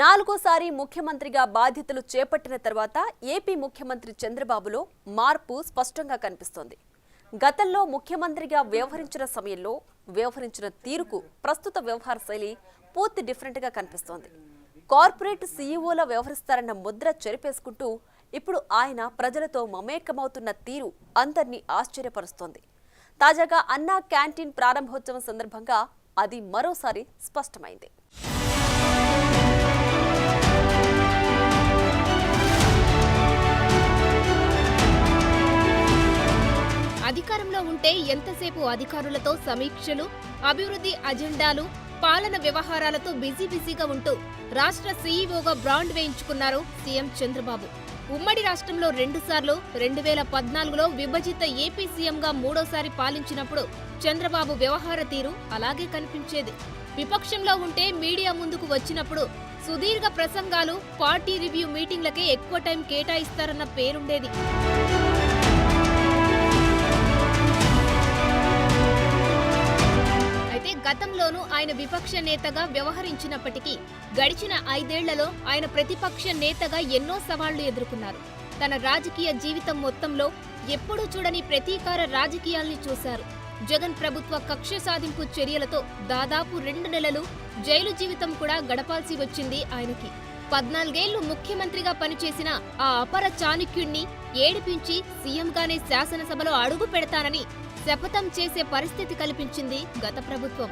నాలుగోసారి ముఖ్యమంత్రిగా బాధ్యతలు చేపట్టిన తర్వాత ఏపీ ముఖ్యమంత్రి చంద్రబాబులో మార్పు స్పష్టంగా కనిపిస్తోంది. గతంలో ముఖ్యమంత్రిగా వ్యవహరించిన సమయంలో వ్యవహరించిన తీరుకు ప్రస్తుత వ్యవహార శైలి పూర్తి డిఫరెంట్ గా కనిపిస్తోంది. కార్పొరేట్ సీఈఓలా వ్యవహరిస్తారన్న ముద్ర చెరిపేసుకుంటూ ఇప్పుడు ఆయన ప్రజలతో మమేకమవుతున్న తీరు అందరినీ ఆశ్చర్యపరుస్తోంది. తాజాగా అన్నా క్యాంటీన్ ప్రారంభోత్సవం సందర్భంగా అది మరోసారి స్పష్టమైంది. అధికారంలో ఉంటే ఎంతసేపు అధికారులతో సమీక్షలు, అభివృద్ధి అజెండాలు, పాలన వ్యవహారాలతో బిజీగా ఉంటూ రాష్ట్ర సీఈఓగా బ్రాండ్ వేయించుకున్నారు సీఎం చంద్రబాబు. ఉమ్మడి రాష్ట్రంలో 2 సార్లు, 2014లో విభజిత ఏపీ సీఎంగా 3వ పాలించినప్పుడు చంద్రబాబు వ్యవహార తీరు అలాగే కనిపించేది. విపక్షంలో ఉంటే మీడియా ముందుకు వచ్చినప్పుడు సుదీర్ఘ ప్రసంగాలు, పార్టీ రివ్యూ మీటింగ్లకే ఎక్కువ టైం కేటాయిస్తారన్న పేరుండేది. గతంలోనూ ఆయన విపక్ష నేతగా వ్యవహరించినప్పటికీ గడిచిన 5 ఏళ్లలో ఆయన ప్రతిపక్ష నేతగా ఎన్నో సవాళ్లు ఎదుర్కొన్నారు. తన రాజకీయ జీవితం మొత్తంలో ఎప్పుడూ చూడని ప్రతీకార రాజకీయాల్ని చూశారు. జగన్ ప్రభుత్వ కక్ష సాధింపు చర్యలతో దాదాపు 2 నెలలు జైలు జీవితం కూడా గడపాల్సి వచ్చింది ఆయనకి. 14 ఏళ్లు ముఖ్యమంత్రిగా పనిచేసిన ఆ అపర చాణక్యుణ్ణి ఏడిపించి సీఎంగానే శాసనసభలో అడుగు పెడతానని శపథం చేసే పరిస్థితి కల్పించింది గత ప్రభుత్వం.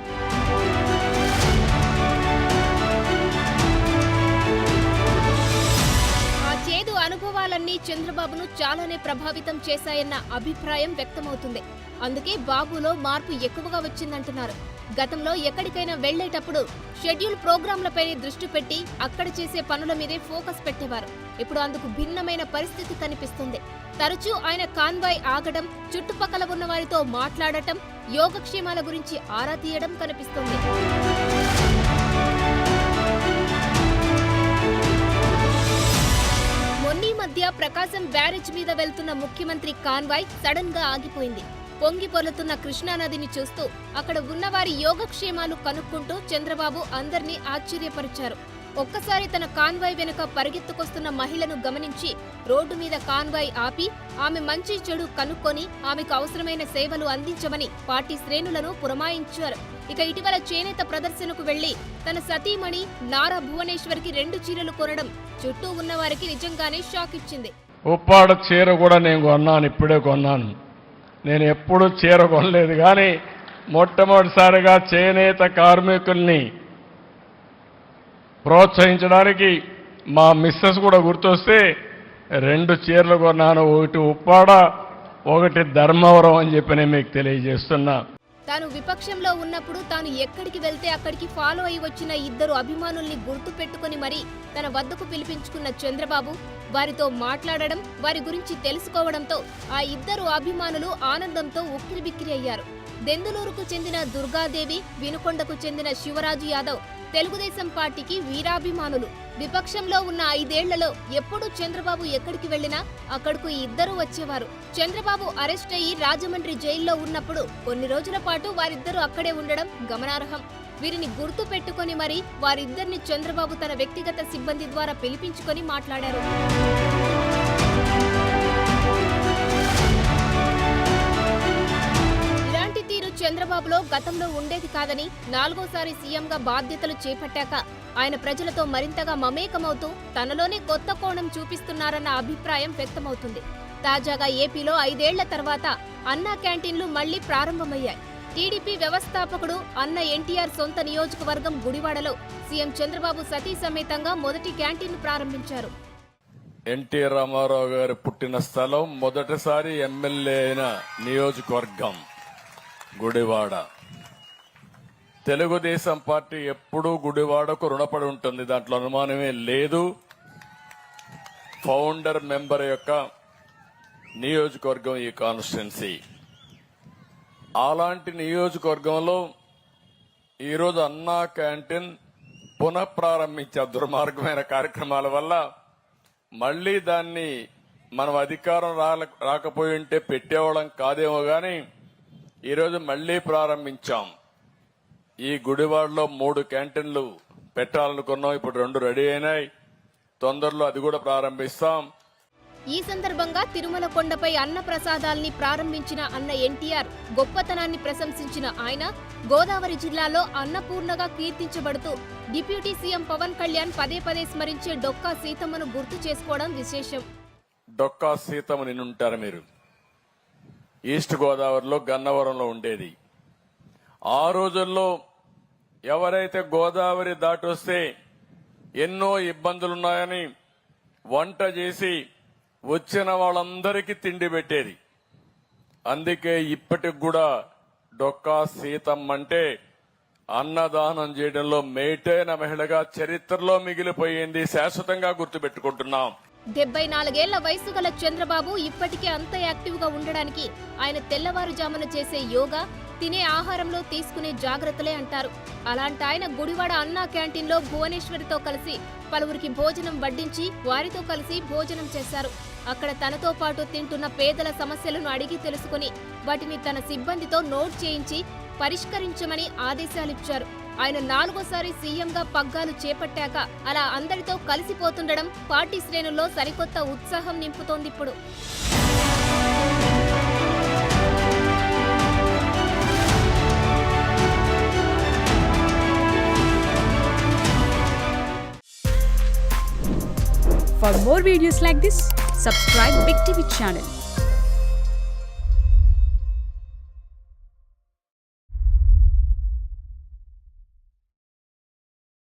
ఆ చేదు అనుభవాలన్నీ చంద్రబాబును చాలానే ప్రభావితం చేశాయన్న అభిప్రాయం వ్యక్తమవుతుంది. అందుకే బాబులో మార్పు ఎక్కువగా వచ్చిందంటున్నారు. గతంలో ఎక్కడికైనా వెళ్లేటప్పుడు షెడ్యూల్ ప్రోగ్రాంలపైనే దృష్టి పెట్టి అక్కడ చేసే పనుల మీదే ఫోకస్ పెట్టేవారు. ఇప్పుడు అందుకు భిన్నమైన పరిస్థితి కనిపిస్తుంది. తరచూ ఆయన కాన్వాయ్ ఆగడం, చుట్టుపక్కల ఉన్న వారితో మాట్లాడటం, యోగక్షేమాల గురించి ఆరా తీయడం కనిపిస్తుంది. మొన్నీ మధ్య ప్రకాశం బ్యారేజ్ మీద వెళ్తున్న ముఖ్యమంత్రి కాన్వాయ్ సడన్ గా ఆగిపోయింది. పొంగి పొర్లుతున్న కృష్ణానదిని చూస్తూ అక్కడ ఉన్నవారి యోగక్షేమాలు కనుక్కుంటూ చంద్రబాబు అందర్నీ ఆశ్చర్యపరిచారు. ఒక్కసారి తన కాన్వాయ్ వెనుక పరిగెత్తుకొస్తున్న మహిళను గమనించి రోడ్డు మీద కాన్వాయ్ ఆపి ఆమె మంచి చెడు కనుక్కొని ఆమెకు అవసరమైన సేవలు అందించమని పార్టీ శ్రేణులను పురమాయించారు. ఇక ఇటీవల చేనేత ప్రదర్శనకు వెళ్లి తన సతీమణి నారా భువనేశ్వర్కి 2 చీరలు కొనడం చుట్టూ ఉన్నవారికి నిజంగానే షాక్ ఇచ్చింది. ఉప్పాడ చీర కూడా నేను కొన్నాను, ఇప్పుడే కొన్నాను. నేను ఎప్పుడూ చీర కొనలేదు, కానీ మొట్టమొదటిసారిగా చేనేత కార్మికుల్ని ప్రోత్సహించడానికి మా మిస్సెస్ కూడా గుర్తొస్తే 2 చీరలు కొన్నాను. ఒకటి ఉప్పాడ, ఒకటి ధర్మవరం అని చెప్పి నేను మీకు తెలియజేస్తున్నా. తాను విపక్షంలో ఉన్నప్పుడు తాను ఎక్కడికి వెళ్తే అక్కడికి ఫాలో అయి వచ్చిన 2 అభిమానుల్ని గుర్తు పెట్టుకుని మరీ తన వద్దకు పిలిపించుకున్న చంద్రబాబు వారితో మాట్లాడడం, వారి గురించి తెలుసుకోవడంతో ఆ 2 అభిమానులు ఆనందంతో ఉక్కిరిబిక్కిరి అయ్యారు. దెందులూరుకు చెందిన దుర్గాదేవి, వినుకొండకు చెందిన శివరాజు యాదవ్ తెలుగుదేశం పార్టీకి వీరాభిమానులు. విపక్షంలో ఉన్న 5 ఏళ్లలో ఎప్పుడు చంద్రబాబు ఎక్కడికి వెళ్లినా అక్కడకు 2 వచ్చేవారు. చంద్రబాబు అరెస్ట్ అయ్యి రాజమండ్రి జైల్లో ఉన్నప్పుడు కొన్ని రోజుల పాటు వారిద్దరూ అక్కడే ఉండడం గమనార్హం. వీరిని గుర్తు పెట్టుకుని మరి వారిద్దరిని చంద్రబాబు తన వ్యక్తిగత సిబ్బంది ద్వారా పిలిపించుకొని మాట్లాడారు. ఇలాంటి తీరు చంద్రబాబులో గతంలో ఉండేది కాదని, 4వసారి సీఎంగా బాధ్యతలు చేపట్టాక ఆయన ప్రజలతో మరింతగా మమేకమవుతూ తనలోనే కొత్త కోణం చూపిస్తున్నారన్న అభిప్రాయం వ్యక్తమవుతుంది. తాజాగా ఏపీలో 5 ఏళ్ల తర్వాత అన్నా క్యాంటీన్లు మళ్లీ ప్రారంభమయ్యాయి. టీడీపీ వ్యవస్థాపకుడు అన్న ఎన్టీఆర్ సొంత నియోజకవర్గం గుడివాడలో సీఎం చంద్రబాబు సతీ సమేతంగా మొదటి క్యాంటీన్ ప్రారంభించారు. ఎన్టీ రామారావు గారు పుట్టిన స్థలం, మొదటిసారి ఎమ్మెల్యే అయిన నియోజకవర్గం గుడివాడ. తెలుగుదేశం పార్టీ ఎప్పుడూ గుడివాడకు రుణపడి ఉంటుంది, దాంట్లో అనుమానమే లేదు. ఫౌండర్ మెంబర్ యొక్క నియోజకవర్గం ఈ కాన్స్టిట్యున్సీ. అలాంటి నియోజకవర్గంలో ఈరోజు అన్నా క్యాంటీన్ పునఃప్రారంభించే దుర్మార్గమైన కార్యక్రమాల వల్ల మళ్లీ దాన్ని మనం అధికారం రాకపోయి ఉంటే పెట్టేవాళ్ళం కాదేమో గాని ఈరోజు మళ్లీ ప్రారంభించాం. ఈ గుడివాడలో 3 క్యాంటీన్లు పెట్టాలనుకున్నాం. ఇప్పుడు 2 రెడీ అయినాయి. తొందరలో అది కూడా ప్రారంభిస్తాం. ఈ సందర్భంగా తిరుమల కొండపై అన్న ప్రసాదాల్ని ప్రారంభించిన అన్న ఎన్టీఆర్ గొప్పతనాన్ని ప్రశంసించిన ఆయన గోదావరి జిల్లాలో అన్నపూర్ణగా కీర్తించబడుతూ డిప్యూటీ సీఎం పవన్ కళ్యాణ్ పదే పదే స్మరించే డొక్కా సీతమ్మను గుర్తు చేసుకోవడం విశేషం. డొక్కా సీతమ్మ నిన్నుంటారు మీరు. ఈస్ట్ గోదావరిలో గన్నవరంలో ఉండేది. ఆ రోజుల్లో ఎవరైతే గోదావరి దాటొస్తే ఎన్నో ఇబ్బందులున్నాయని వంట చేసి వచ్చిన వాళ్ళందరికీ తిండి పెట్టేది. అందుకే ఇప్పటికి కూడా డొక్కా సీతమ్మ అంటే అన్నదానం చేయడంలో మేటైన మహిళగా చరిత్రలో మిగిలిపోయింది. శాశ్వతంగా గుర్తుపెట్టుకుంటున్నాం. 74 ఏళ్ల వయసు గల చంద్రబాబు ఇప్పటికే అంత యాక్టివ్ గా ఉండడానికి ఆయన తెల్లవారుజామున చేసే యోగా, తినే ఆహారంలో తీసుకునే జాగ్రత్తలే అంటారు. అలాంటి ఆయన గుడివాడ అన్నా క్యాంటీన్లో భువనేశ్వరితో కలిసి పలువురికి భోజనం వడ్డించి వారితో కలిసి భోజనం చేశారు. అక్కడ తనతో పాటు తింటున్న పేదల సమస్యలను అడిగి తెలుసుకుని వాటిని తన సిబ్బందితో నోట్ చేయించి పరిష్కరించమని ఆదేశాలిచ్చారు. ఆయన 4వ సారి సీఎంగా పగ్గాలు చేపట్టాక అలా అందరితో కలిసిపోతుండడం పార్టీ శ్రేణుల్లో సరికొత్త ఉత్సాహం నింపుతోందిప్పుడు. For more videos like this, subscribe Big TV channel.